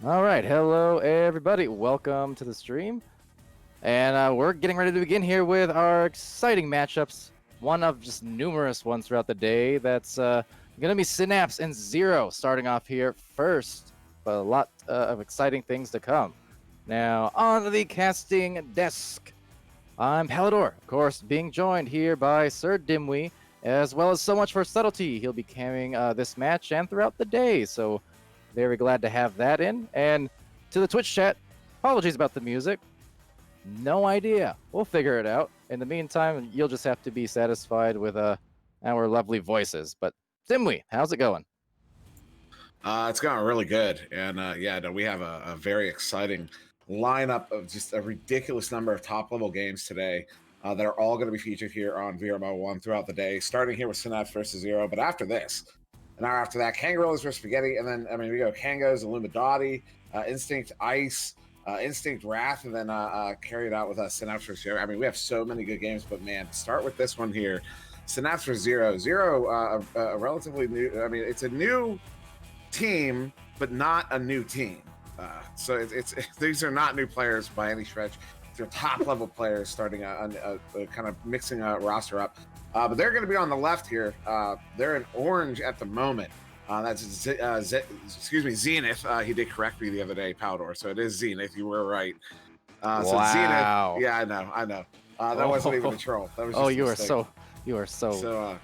All right, hello everybody. Welcome to the stream. And we're getting ready to begin here with our exciting matchups. One of just numerous ones throughout the day. That's going to be Synapse and Zero starting off here first. But a lot of exciting things to come. Now, on the casting desk, I'm Palidore, of course, being joined here by SirDimwi, as well as So Much for Subtlety. He'll be camming this match and throughout the day, so very glad to have that in. And to the Twitch chat, apologies about the music. No idea. We'll figure it out. In the meantime, you'll just have to be satisfied with our lovely voices. But Dimwi, how's it going? It's going really good. And we have a very exciting lineup of just a ridiculous number of top-level games today that are all going to be featured here on VRML 1 throughout the day, starting here with Synapse versus Zero. But after this, an hour after that, Kangaroos versus Spaghetti, and then, we go Kangos, Illuminati, Instinct Ice, Instinct Wrath, and then carry it out with Synapse versus Zero. We have so many good games, but man, start with this one here. Synapse versus Zero. Zero, a relatively new, it's a new team, but not a new team. So it's these are not new players by any stretch. They're top level players starting a kind of mixing a roster up. But they're going to be on the left here. They're in orange at the moment. That's Zenith. He did correct me the other day, Palidore. So it is Zenith. You were right. Wow. So Zenith. Yeah, I know. That wasn't even a troll. That was just you are so.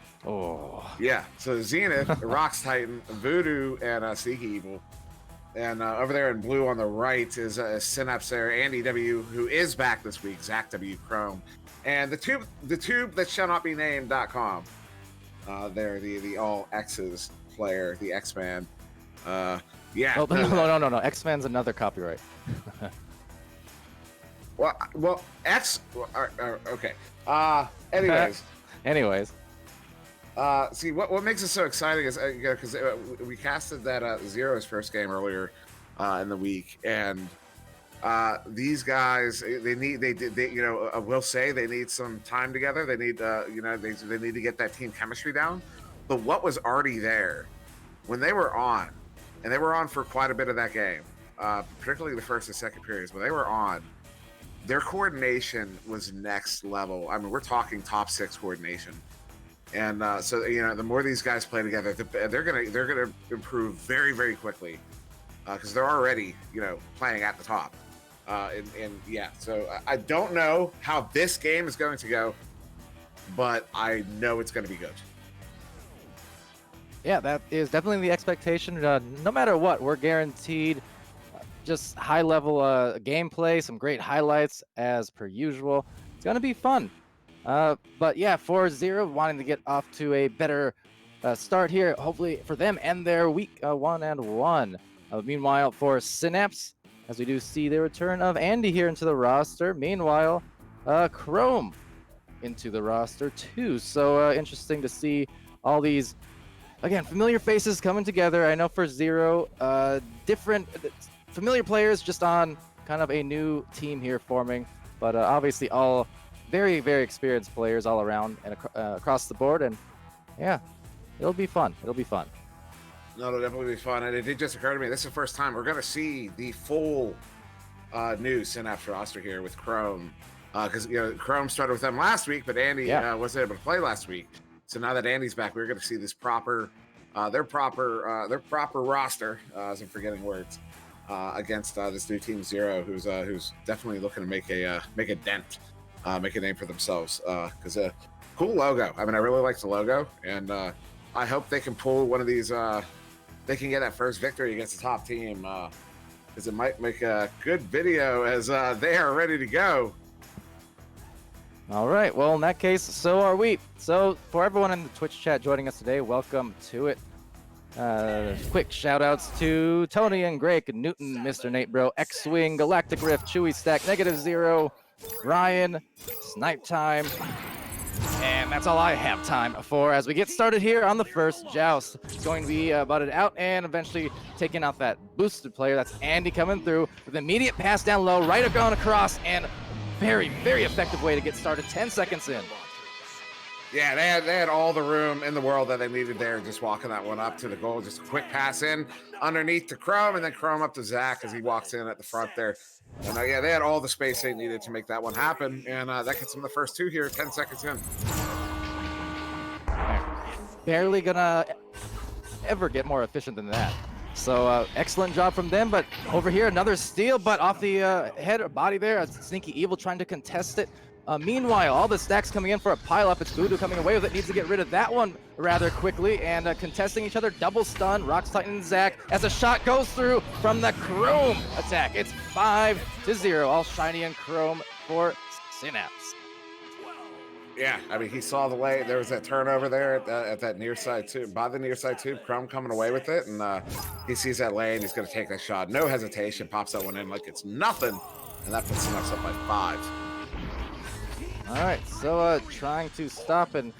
Yeah. So Zenith, Rocks Titan, Voodoo, and Seeky Evil. And over there in blue on the right is Synapse there, Andy W, who is back this week, Zach W Chrome, and the tube that shall not be named.com. They're the all X's player, the X-Man. Yeah. Oh, no. X-Man's another copyright. well, X. Okay. Anyways. See, what makes it so exciting is because we casted that Zero's first game earlier in the week, and these guys they will say they need some time together. They need they need to get that team chemistry down. But what was already there when they were on, and they were on for quite a bit of that game, particularly the first and second periods. When they were on, their coordination was next level. We're talking top 6 coordination. And so the more these guys play together, they're gonna improve very, very quickly because they're already playing at the top. So I don't know how this game is going to go, but I know it's going to be good. Yeah, that is definitely the expectation. No matter what, we're guaranteed just high-level gameplay, some great highlights as per usual. It's gonna be fun. But yeah, for Zero, wanting to get off to a better start here, hopefully for them and their week 1-1. Meanwhile, for Synapse, as we do see the return of Andy here into the roster. Meanwhile, Chrome into the roster too. So interesting to see all these, again, familiar faces coming together. I know for Zero, different familiar players just on kind of a new team here forming, but obviously all very, very experienced players all around and across the board, and yeah, it'll be fun. It'll definitely be fun. And it did just occur to me, this is the first time we're going to see the full new Synapse roster here with Chrome, because Chrome started with them last week, but Andy wasn't able to play last week. So now that Andy's back, we're going to see this their proper roster, as I'm forgetting words, against this new team Zero, who's definitely looking to make a dent. Make a name for themselves, because a cool logo. I really like the logo, and I hope they can pull one of these. They can get that first victory against the top team, because it might make a good video as they are ready to go. All right. Well, in that case, so are we. So for everyone in the Twitch chat joining us today, welcome to it. Quick shout outs to Tony and Greg, Newton, Mr. Nate Bro, X-Wing, Galactic Rift, Chewy Stack, Negative Zero, Ryan, Snipe Time, and that's all I have time for as we get started here on the first joust. It's going to be butted out and eventually taking out that boosted player. That's Andy coming through with an immediate pass down low, right going across, and very, very effective way to get started 10 seconds in. Yeah, they had all the room in the world that they needed there, just walking that one up to the goal. Just a quick pass in underneath to Chrome, and then Chrome up to Zach as he walks in at the front there. And yeah, they had all the space they needed to make that one happen, and that gets them the first two here, 10 seconds in. Barely gonna ever get more efficient than that. So excellent job from them, but over here another steal, but off the head or body there. Sneaky Evil trying to contest it. Meanwhile, all the stacks coming in for a pile-up. It's Voodoo coming away with it. Needs to get rid of that one rather quickly. And contesting each other, double stun. Rocks Titan and Zach as a shot goes through from the Chrome attack. It's 5-0. All shiny and Chrome for Synapse. Yeah, I mean, he saw the way. There was that turnover there at that near side tube, by the near side tube. Chrome coming away with it, and he sees that lane. He's going to take that shot. No hesitation. Pops that one in like it's nothing. And that puts Synapse up by 5. All right, so trying to stop and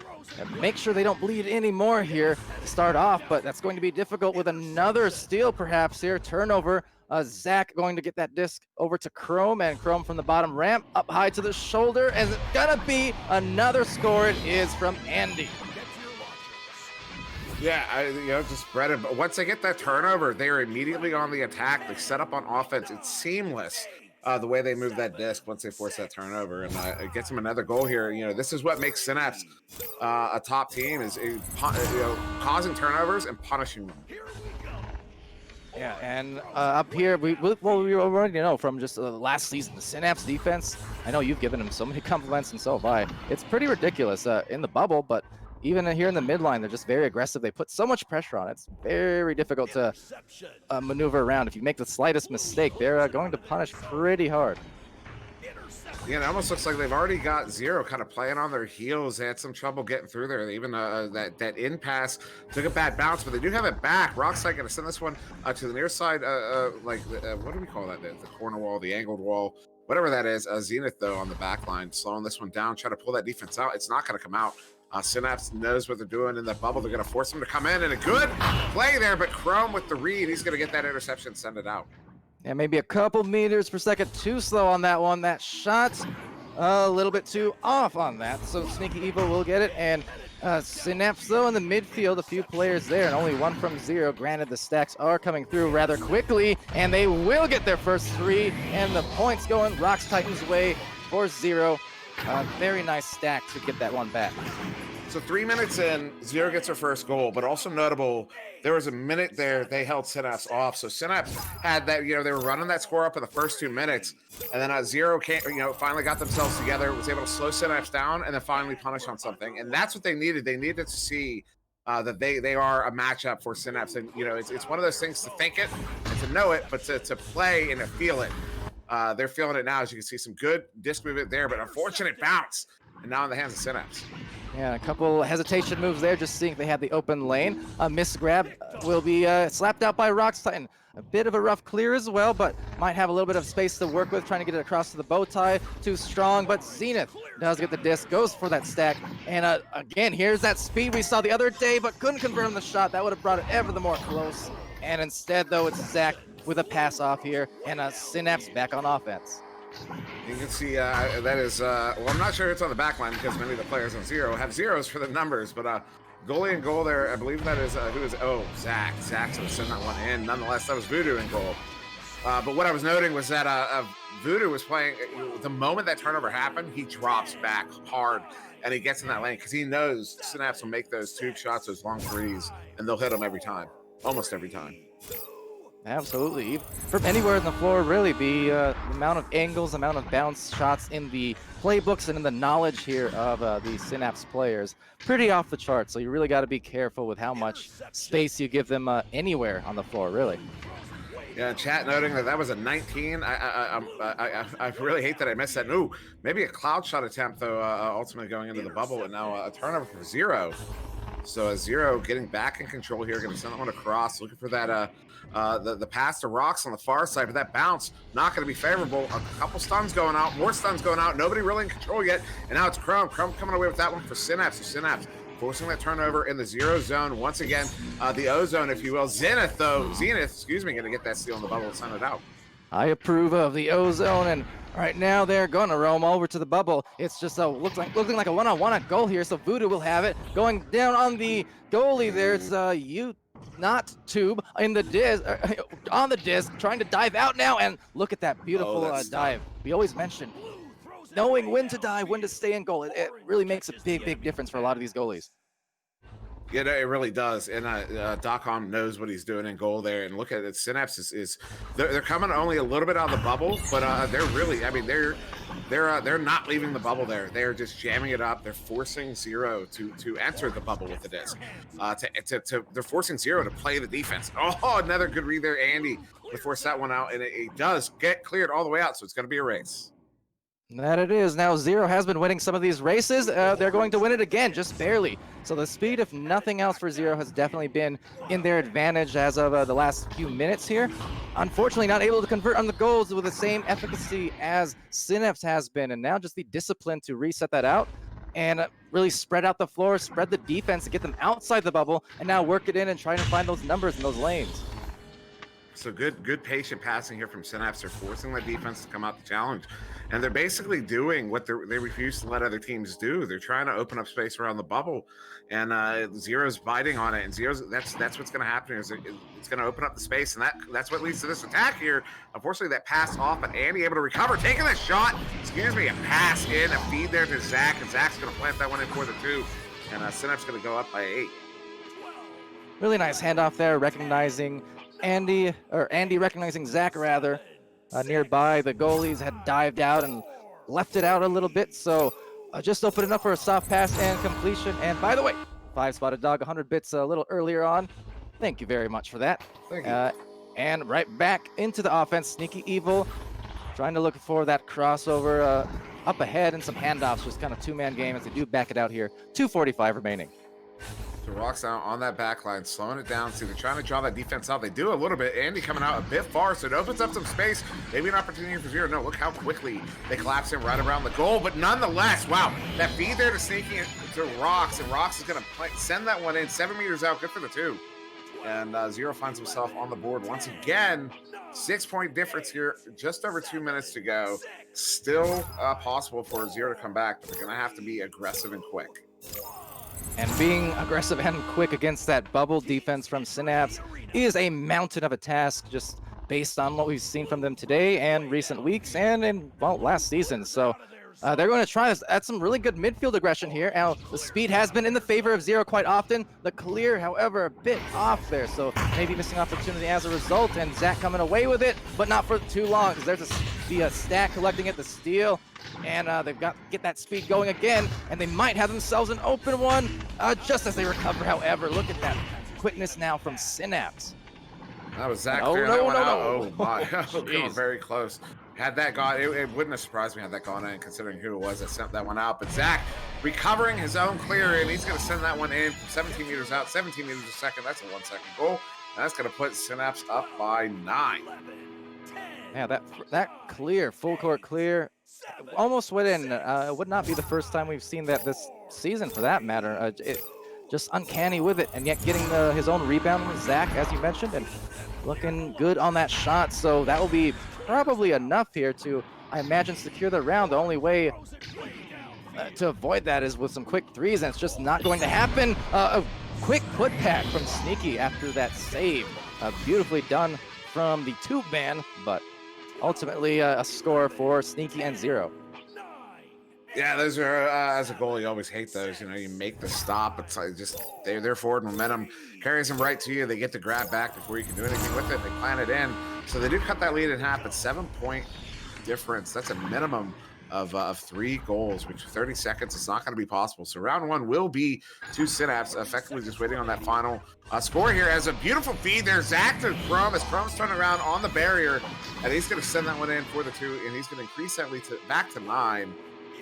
make sure they don't bleed anymore here to start off, but that's going to be difficult with another steal perhaps here. Turnover. Zach going to get that disc over to Chrome, and Chrome from the bottom ramp up high to the shoulder, and it's gonna be another score. It is from Andy. Yeah, just spread it. But once they get that turnover, they are immediately on the attack. They set up on offense. It's seamless. The way they move that disc once they force that turnover, and it gets them another goal here. This is what makes Synapse a top team, is causing turnovers and punishing them. Yeah, and up here, we already know from just last season, the Synapse defense, I know you've given them so many compliments, and so have I. It's pretty ridiculous in the bubble, but even here in the midline, they're just very aggressive. They put so much pressure on it. It's very difficult to maneuver around. If you make the slightest mistake, they're going to punish pretty hard. Yeah, it almost looks like they've already got Zero kind of playing on their heels. They had some trouble getting through there. Even that in pass took a bad bounce, but they do have it back. Rockside going to send this one to the near side, what do we call that? The corner wall, the angled wall, whatever that is. Zenith, though, on the back line, slowing this one down, trying to pull that defense out. It's not going to come out. Synapse knows what they're doing in the bubble. They're going to force them to come in, and a good play there, but Chrome with the read, he's going to get that interception, send it out. Yeah, maybe a couple meters per second too slow on that one. That shot a little bit too off on that. So Sneaky Evil will get it. And Synapse, though, in the midfield, a few players there, and only one from Zero. Granted, the stacks are coming through rather quickly, and they will get their first 3. And the points going Rocks Titans' way for Zero. Very nice stack to get that one back. So 3 minutes in, Zero gets her first goal, but also notable, there was a minute there they held Synapse off. So Synapse had that, they were running that score up in the first 2 minutes, and then Zero finally got themselves together, was able to slow Synapse down, and then finally punish on something. And that's what they needed. They needed to see that they are a matchup for Synapse. And it's one of those things to think it and to know it, but to play and to feel it. They're feeling it now, as you can see some good disc movement there, but unfortunate bounce, and now in the hands of Synapse. Yeah, a couple hesitation moves there, just seeing if they had the open lane. A miss grab will be slapped out by Rocks Titan. A bit of a rough clear as well, but might have a little bit of space to work with, trying to get it across to the bow tie. Too strong, but Zenith does get the disc, goes for that stack. And again, here's that speed we saw the other day, but couldn't confirm the shot. That would have brought it ever the more close. And instead, though, it's Zach with a pass off here, and Synapse back on offense. You can see that is, well, I'm not sure it's on the back line because many of the players on Zero have zeros for the numbers, but goalie and goal there, I believe that is, Zach. Zach's going to send that one in. Nonetheless, that was Voodoo in goal. But what I was noting was that Voodoo was playing, the moment that turnover happened, he drops back hard and he gets in that lane because he knows Synapse will make those tube shots, those long threes, and they'll hit them every time, almost every time. Absolutely. From anywhere on the floor, really, the amount of angles, amount of bounce shots in the playbooks and in the knowledge here of the Synapse players, pretty off the chart. So you really got to be careful with how much space you give them anywhere on the floor, really. Yeah, chat noting that was a 19. I really hate that I missed that. Ooh, maybe a cloud shot attempt, though, ultimately going into the bubble, and now a turnover for Zero. So Zero getting back in control here, going to send that one across, looking for that the pass to Rocks on the far side, but that bounce not going to be favorable. A couple stuns going out, more stuns going out, nobody really in control yet, and now it's Chrome coming away with that one for Synapse. So Synapse forcing that turnover in the Zero zone once again, the O zone, if you will. Zenith, going to get that steal in the bubble and send it out. I approve of the O zone, and Right now they're gonna roam over to the bubble. It's just looking like a one-on-one goal here. So Voodoo will have it going down on the goalie. There's you not Tube in the disc on the disc trying to dive out now, and look at that beautiful dive. We always mention knowing when to dive, when to stay in goal. It really makes a big difference for a lot of these goalies. Yeah, no, it really does. And Docom knows what he's doing in goal there. And look at it, Synapse is they're coming only a little bit out of the bubble, but they're really, I mean, they're not leaving the bubble there. They're just jamming it up. They're forcing Zero to enter the bubble with the disc. They're forcing Zero to play the defense. Oh, another good read there, Andy, to force that one out, and it does get cleared all the way out. So it's going to be a race. That it is. Now Zero has been winning some of these races. They're going to win it again, just barely. So the speed, if nothing else for Zero, has definitely been in their advantage as of the last few minutes here. Unfortunately, not able to convert on the goals with the same efficacy as Synapse has been. And now just the discipline to reset that out and really spread out the floor, spread the defense to get them outside the bubble, and now work it in and try to find those numbers in those lanes. So good patient passing here from Synapse. They're forcing the defense to come out the challenge. And they're basically doing what they refuse to let other teams do. They're trying to open up space around the bubble. And Zero's biting on it. And Zero's that's what's going to happen. Is it's going to open up the space. And that's what leads to this attack here. Unfortunately, that pass off, but Andy able to recover. Taking a shot. Excuse me, a pass in, a feed there to Zach. And Zach's going to plant that one in for the 2. And Synapse going to go up by 8. Really nice handoff there, recognizing Andy recognizing Zach rather. Nearby, the goalies had dived out and left it out a little bit, so just open enough for a soft pass and completion. And by the way, 5-spotted dog, 100 bits a little earlier on. Thank you very much for that. Thank you. And right back into the offense, Sneaky Evil, trying to look for that crossover up ahead and some handoffs, just kind of two-man game as they do back it out here. 2:45 remaining. So Rocks out on that back line, slowing it down. See, they're trying to draw that defense out. They do a little bit. Andy coming out a bit far, so it opens up some space. Maybe an opportunity for Zero. No, look how quickly they collapse him right around the goal. But nonetheless, wow, that feed there to sneaking it to Rocks, and Rocks is going to send that one in 7 meters out. Good for the 2. And Zero finds himself on the board once again. 6-point difference here. Just over 2 minutes to go. Still possible for Zero to come back, but they're going to have to be aggressive and quick. And being aggressive and quick against that bubble defense from Synapse is a mountain of a task, just based on what we've seen from them today and recent weeks and in, well, last season. So they're going to try this at some really good midfield aggression here. Now, the speed has been in the favor of Zero quite often. The clear, however, a bit off there, so maybe missing opportunity as a result. And Zach coming away with it, but not for too long, because there's a stack collecting it, the steal. And they've got to get that speed going again, and they might have themselves an open one just as they recover. However, look at that quickness now from Synapse. That was Zach. No. Oh my, going very close. Had that gone, it wouldn't have surprised me had that gone in, considering who it was that sent that one out. But Zach recovering his own clear, and he's going to send that one in from 17 meters out, 17 meters a second. That's a 1-second goal. And that's going to put Synapse up by 9. Yeah, that clear, full court clear, almost went in. It would not be the first time we've seen that this season, for that matter. It just uncanny with it, and yet getting his own rebound with Zach, as you mentioned, and looking good on that shot. So that will be probably enough here to, I imagine, secure the round. The only way to avoid that is with some quick threes, and it's just not going to happen. A quick put back from Sneaky after that save. Beautifully done from the tube man, but ultimately a score for Sneaky and Zero. Yeah, those are, as a goalie, you always hate those. You know, you make the stop. It's like just their forward momentum carries them right to you. They get the grab back before you can do anything with it. They plant it in. So they do cut that lead in half, but 7-point difference. That's a minimum of 3 goals, which 30 seconds is not going to be possible. So round 1 will be to Synapse, effectively just waiting on that final score here. As a beautiful feed there, Zach to Chrome, as Chrome's turning around on the barrier, and he's going to send that one in for the 2, and he's going to increase that lead back to 9.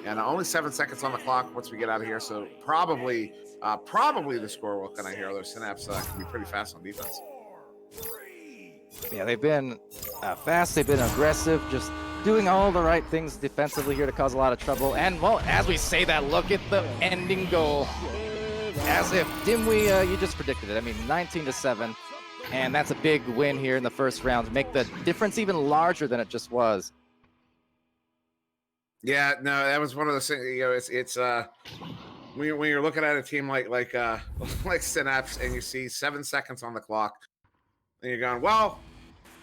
And only 7 seconds on the clock once we get out of here. So probably the score we're going to hear, although Synapse can be pretty fast on defense. Yeah, they've been fast. They've been aggressive, just doing all the right things defensively here to cause a lot of trouble. And, well, as we say that, look at the ending goal. As if Dimwi, you just predicted it. I mean, 19-7. And that's a big win here in the first round to make the difference even larger than it just was. Yeah, no, that was one of those things. You know, it's when you're looking at a team like Synapse and you see 7 seconds on the clock, and you're going, well,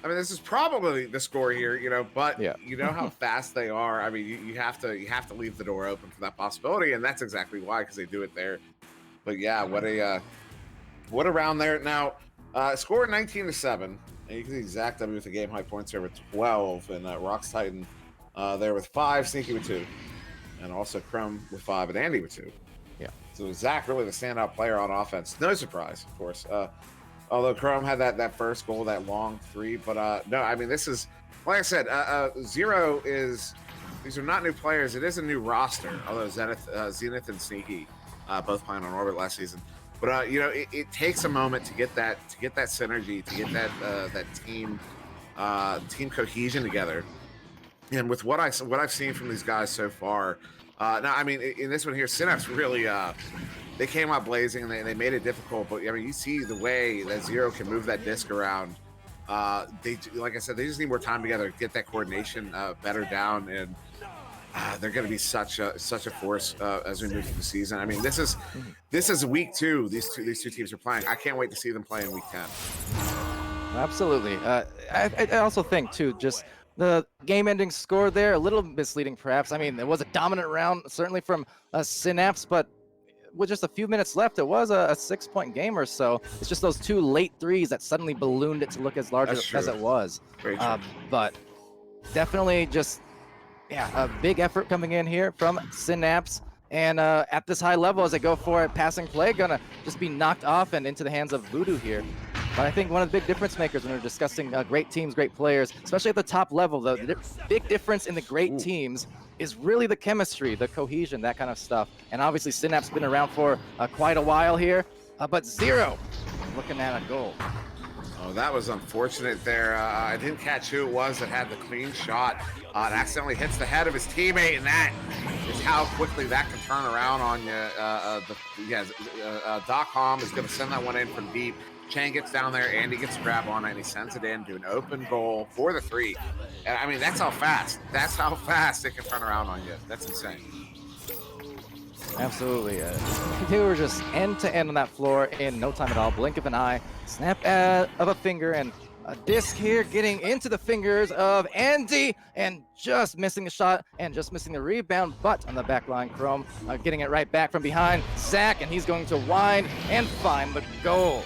I mean, this is probably the score here, you know, but Yeah. you know how fast they are. I mean, you have to leave the door open for that possibility, and that's exactly why, because they do it there. But yeah, what a round there. Now, score 19-7, and you can see Zach W with the game high points there with 12, and Rocks Titan there with 5, Sneaky with 2, and also Chrome with 5, and Andy with 2. Yeah. So Zach really the standout player on offense. No surprise, of course. Although Chrome had that first goal, that long 3, but no, I mean, this is, like I said, Zero is, these are not new players. It is a new roster, although Zenith and Sneaky both playing on Orbit last season. But you know, it takes a moment to get that synergy, to get that team cohesion together. And with what I've seen from these guys so far, now I mean, in this one here, Synapse really they came out blazing, and they made it difficult. But I mean, you see the way that Zero can move that disc around. They, like I said, they just need more time together, get that coordination better down, and they're going to be such a force as we move through the season. I mean, this is week 2. These two teams are playing. I can't wait to see them play in week 10. Absolutely. I also think too, just the game-ending score there, a little misleading perhaps. I mean, it was a dominant round, certainly from Synapse, but with just a few minutes left, it was a 6-point game or so. It's just those 2 late threes that suddenly ballooned it to look as large as it was. Very true. But definitely just, yeah, a big effort coming in here from Synapse. And at this high level, as they go for it, passing play, gonna just be knocked off and into the hands of Voodoo here. But I think one of the big difference makers when we're discussing great teams, great players, especially at the top level, the big difference in the great teams is really the chemistry, the cohesion, that kind of stuff. And obviously Synapse been around for quite a while here, but Zero looking at a goal. Oh, that was unfortunate there. I didn't catch who it was that had the clean shot. It accidentally hits the head of his teammate, and that is how quickly that can turn around on you. .com is going to send that one in from deep. Chang gets down there, Andy gets a grab on it, and he sends it in to an open goal for the 3. And I mean, that's how fast it can turn around on you. That's insane. Absolutely. They were just end to end on that floor in no time at all. Blink of an eye, snap of a finger, and a disc here getting into the fingers of Andy, and just missing the shot and just missing the rebound. But on the back line, Chrome getting it right back from behind Zach, and he's going to wind and find the goal.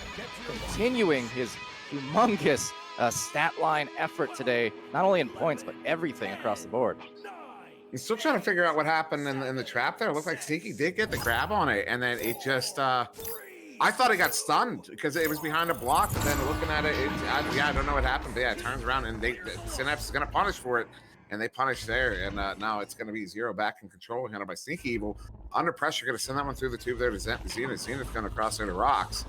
Continuing his humongous stat line effort today, not only in points, but everything across the board. He's still trying to figure out what happened in the trap there. It looked like Sneaky did get the grab on it, and then it just, I thought it got stunned because it was behind a block, but then looking at it, I don't know what happened, but yeah, it turns around, and Synapse is going to punish for it, and they punish there, and now it's going to be Zero back in control, handled by Sneaky Evil. Under pressure, going to send that one through the tube there to Zenith. Zenith going to cross there to Rocks.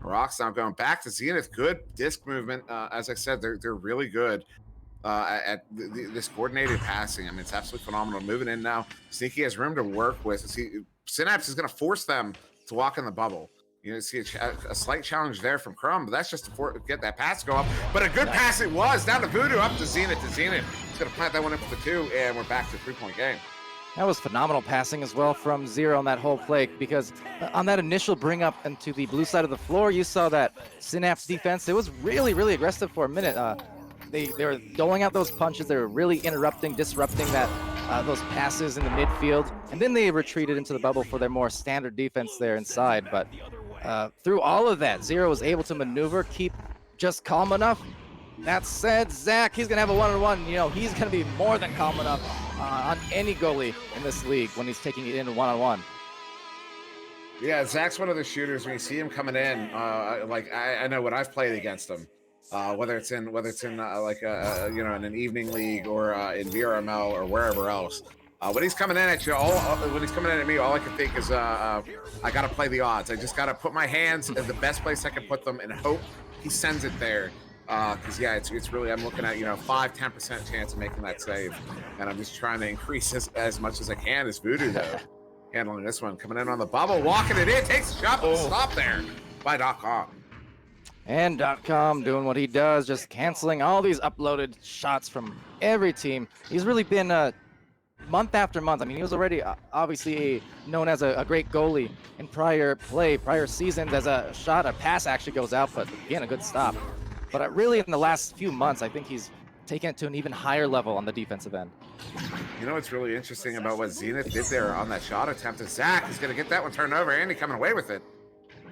Rocks now going back to Zenith. Good disc movement. As I said, they're really good at this coordinated passing. I mean, it's absolutely phenomenal. Moving in now. Sneaky has room to work with. Synapse is going to force them to walk in the bubble. You know, see a slight challenge there from Chrome, but that's just to get that pass to go up. But a good pass it was. Down to Voodoo, up to Zenith. He's going to plant that one in for the 2, and we're back to a 3-point game. That was phenomenal passing as well from Zero on that whole play, because on that initial bring up into the blue side of the floor, you saw that Synapse defense, it was really, really aggressive for a minute. They were doling out those punches. They were really disrupting those passes in the midfield. And then they retreated into the bubble for their more standard defense there inside. But through all of that, Zero was able to maneuver, keep just calm enough. That said, Zach, he's going to have a one-on-one. You know, he's going to be more than calm enough on any goalie in this league when he's taking it in one-on-one. Yeah, Zach's one of the shooters. When you see him coming in, I know when I've played against him, whether it's in in an evening league or in VRML or wherever else. When he's coming in at you, when he's coming in at me, all I can think is I got to play the odds. I just got to put my hands in the best place I can put them and hope he sends it there. Because yeah, it's really, I'm looking at 5-10% chance of making that save, and I'm just trying to increase as much as I can as Voodoo though. Handling this one, coming in on the bubble, walking it in, takes a shot, but stop there by .com. And .com doing what he does, just canceling all these uploaded shots from every team. He's really been month after month. I mean, he was already obviously known as a great goalie in prior seasons as a pass actually goes out, but again, a good stop. But really in the last few months, I think he's taken it to an even higher level on the defensive end. You know what's really interesting about what Zenith did there on that shot attempt is Zach is going to get that one turned over. Andy coming away with it.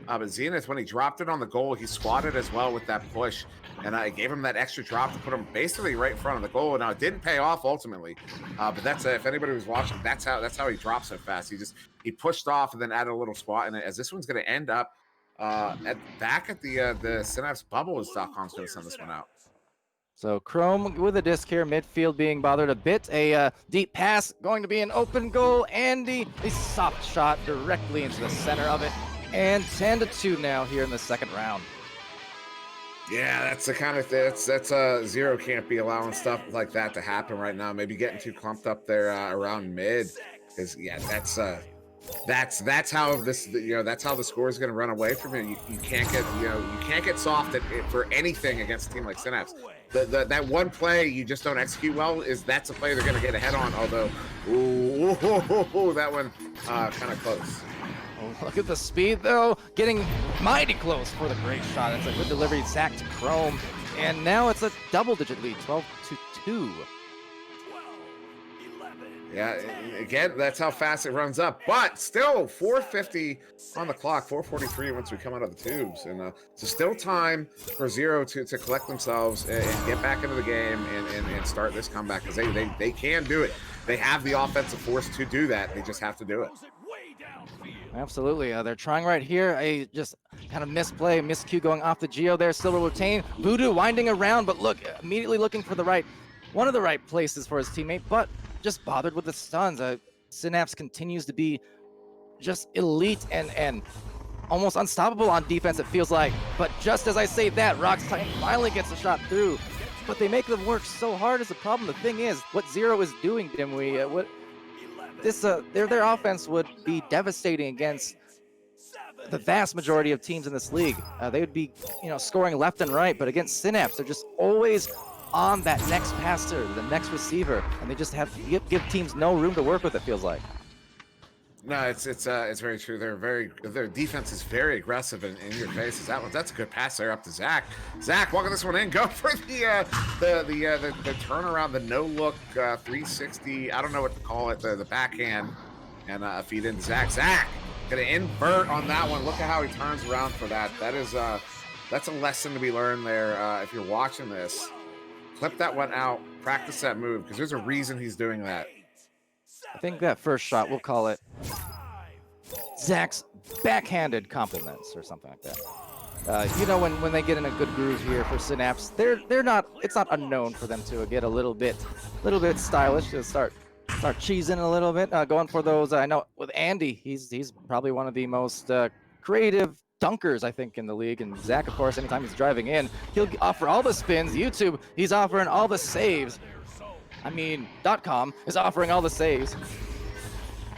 But Zenith, when he dropped it on the goal, he squatted as well with that push. And it gave him that extra drop to put him basically right in front of the goal. Now, it didn't pay off ultimately. But that's if anybody was watching, that's how he dropped so fast. He pushed off and then added a little squat in it. As this one's going to end up back at the Synapse bubble, as .com's going to send this one out. So Chrome with a disc here, midfield being bothered a bit. A deep pass going to be an open goal. Andy, a soft shot directly into the center of it. And 10-2 now here in the second round. Yeah, that's the kind of that's Zero can't be allowing stuff like that to happen right now. Maybe getting too clumped up there around mid, because yeah, that's how this that's how the score is going to run away from you. You can't get soft for anything against a team like Synapse. That one play you just don't execute well that's a play they're going to get ahead on. Although, that one kind of close. Oh, look at the speed though, getting mighty close for the great shot. It's a good delivery, Zach to Chrome, and now it's a double-digit lead, 12-2. Yeah, again, that's how fast it runs up. But still, 4:50 on the clock, 4:43 once we come out of the tubes. And so still time for Zero to collect themselves and get back into the game and start this comeback, because they can do it. They have the offensive force to do that. They just have to do it. Absolutely. They're trying right here. A just kind of miscue going off the Geo there. Still will retain. Voodoo winding around, but look, immediately looking for one of the right places for his teammate, but just bothered with the stuns. Synapse continues to be just elite and almost unstoppable on defense, it feels like. But just as I say that, Rock's Titan finally gets a shot through. But they make them work so hard is the problem. The thing is, what Zero is doing, Dimwi, their offense would be devastating against the vast majority of teams in this league. They would be, scoring left and right, but against Synapse, they're just always on that next passer, the next receiver, and they just have to give teams no room to work with, it feels like. No, it's very true. Their defense is very aggressive in your faces. That's a good pass there up to Zach. Zach, walking this one in, go for the turnaround, the no look 360. I don't know what to call it, the backhand, and feed into Zach. Zach gonna invert on that one. Look at how he turns around for that. That's a lesson to be learned there. If you're watching this, clip that one out, practice that move, because there's a reason he's doing that. I think that first shot, we'll call it Zach's backhanded compliments or something like that. When they get in a good groove here for Synapse, it's not unknown for them to get a little bit stylish, to start cheesing a little bit, going for those. I know with Andy, he's probably one of the most creative dunkers, I think, in the league. And Zach, of course, anytime he's driving in, he'll offer all the spins. YouTube, he's offering all the saves. I mean, .com is offering all the saves.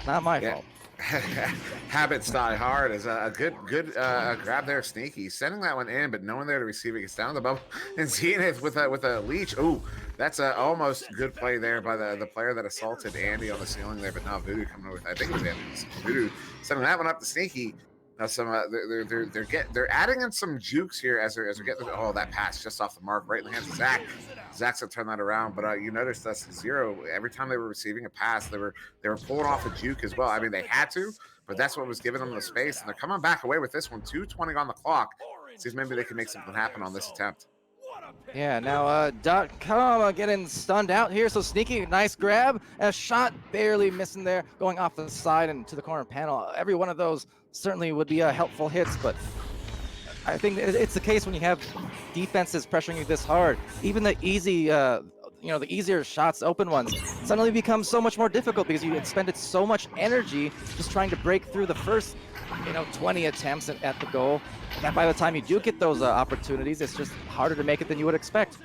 Not my fault. Habits die hard is a good grab there, Sneaky. Sending that one in, but no one there to receive it. Gets down the bubble. And Zenith with a leech. Ooh, that's a almost good play there by the player that assaulted Andy on the ceiling there, but now Voodoo coming over with, I think it was Andy. Voodoo sending that one up to Sneaky. Now they're adding in some jukes here as they're getting that pass just off the mark right in the hands of Zach. Zach's gonna turn that around, but you notice that's Zero. Every time they were receiving a pass, they were pulling off a juke as well. I mean, they had to, but that's what was giving them the space, and they're coming back away with this one. 2:20 on the clock. Seems maybe they can make something happen on this attempt. Yeah, now .com getting stunned out here, so Sneaky, nice grab, a shot barely missing there, going off the side and to the corner panel. Every one of those certainly would be helpful hits, but I think it's the case when you have defenses pressuring you this hard. Even the easy, the easier shots, open ones, suddenly become so much more difficult because you expended so much energy just trying to break through the first, 20 attempts at the goal. That by the time you do get those opportunities, it's just harder to make it than you would expect.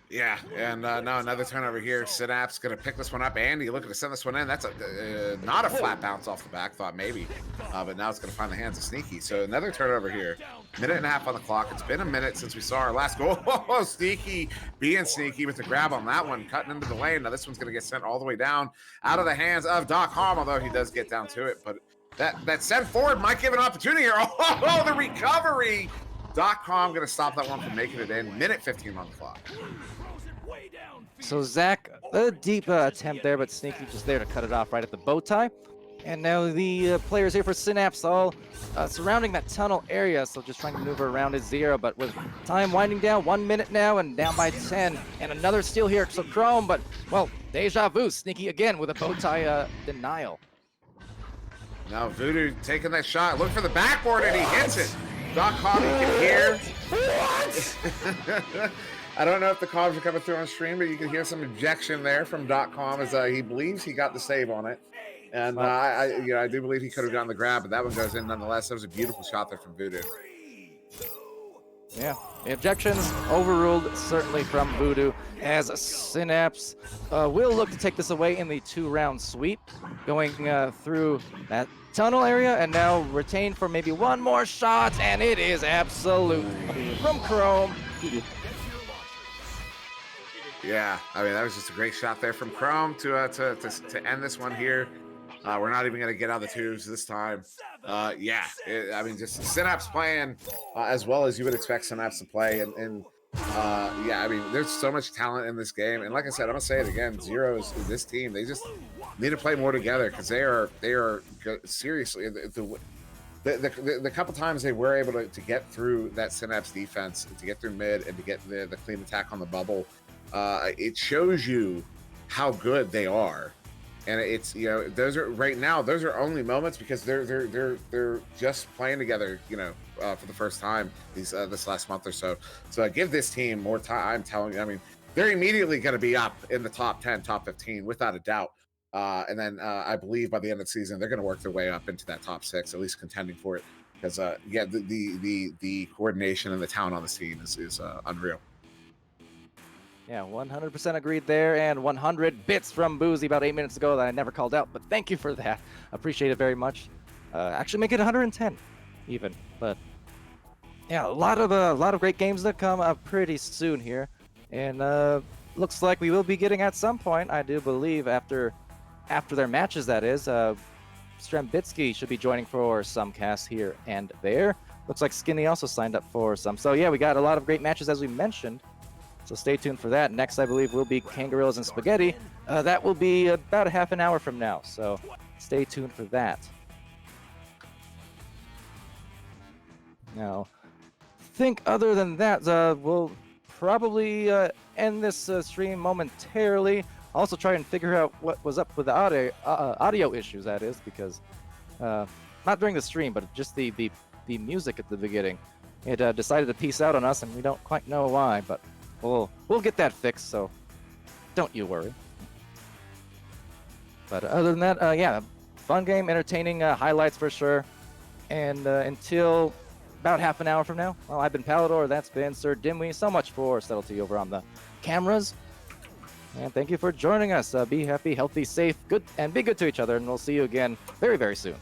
Yeah, and no, another turnover here. Synapse gonna pick this one up. Andy looking to send this one in. That's a not a flat bounce off the back. Thought maybe, but now it's gonna find the hands of Sneaky. So another turnover here. Minute and a half on the clock. It's been a minute since we saw our last goal. Oh, Sneaky being sneaky with the grab on that one, cutting into the lane. Now this one's gonna get sent all the way down out of the hands of Doc Harm, although he does get down to it. But that send forward might give an opportunity here. Oh, the recovery. .com going to stop that one from making it in. Minute 15 on the clock. So Zach, a deep attempt there, but Sneaky just there to cut it off right at the bow tie. And now the players here for Synapse all surrounding that tunnel area, so just trying to maneuver around his zero, but with time winding down, 1 minute now and down by 10. And another steal here, so Chrome, but, well, deja vu, Sneaky again with a bow tie denial. Now Voodoo taking that shot, look for the backboard, and he hits it. .com, you can hear. What? I don't know if the comms are coming through on stream, but you can hear some ejection there from .com as he believes he got the save on it. And I do believe he could have gotten the grab, but that one goes in nonetheless. That was a beautiful shot there from Voodoo. Yeah, the objections overruled certainly from Voodoo, as Synapse will look to take this away in the 2-round sweep, going through that tunnel area, and now retained for maybe one more shot, and it is absolutely from Chrome. Yeah, I mean, that was just a great shot there from Chrome to end this one here. We're not even going to get out of the twos this time. Yeah, I mean, just Synapse playing as well as you would expect Synapse to play. And yeah, I mean, there's so much talent in this game. And like I said, I'm going to say it again, Zeros, this team, they just need to play more together because they are seriously, the couple times they were able to get through that Synapse defense, to get through mid and to get the clean attack on the bubble, it shows you how good they are. And it's, you know, those are right now, those are only moments because they're just playing together, you know, for the first time this last month or so. So I give this team more time. I'm telling you, I mean, they're immediately going to be up in the top 10, top 15 without a doubt. And then I believe by the end of the season, they're going to work their way up into that top 6, at least contending for it. Because yeah, the coordination and the talent on the team is unreal. Yeah, 100% agreed there, and 100 bits from Boozy about 8 minutes ago that I never called out, but thank you for that. Appreciate it very much. Actually, make it 110 even, but yeah, a lot of great games that come up pretty soon here, and looks like we will be getting at some point, I do believe, after their matches. That is, Strembitsky should be joining for some casts here and there. Looks like Skinny also signed up for some. So yeah, we got a lot of great matches as we mentioned. So stay tuned for that. Next, I believe, will be Kangarillas and Spaghetti. That will be about a half an hour from now, so stay tuned for that. Now, I think other than that, we'll probably end this stream momentarily. Also try and figure out what was up with the audio issues, that is, because not during the stream, but just the music at the beginning. It decided to peace out on us, and we don't quite know why, but we'll get that fixed, so don't you worry. But other than that, yeah, fun game, entertaining highlights for sure. And until about half an hour from now, well, I've been Palidore, that's been SirDimwi. So much for subtlety over on the cameras. And thank you for joining us. Be happy, healthy, safe, good, and be good to each other. And we'll see you again very, very soon.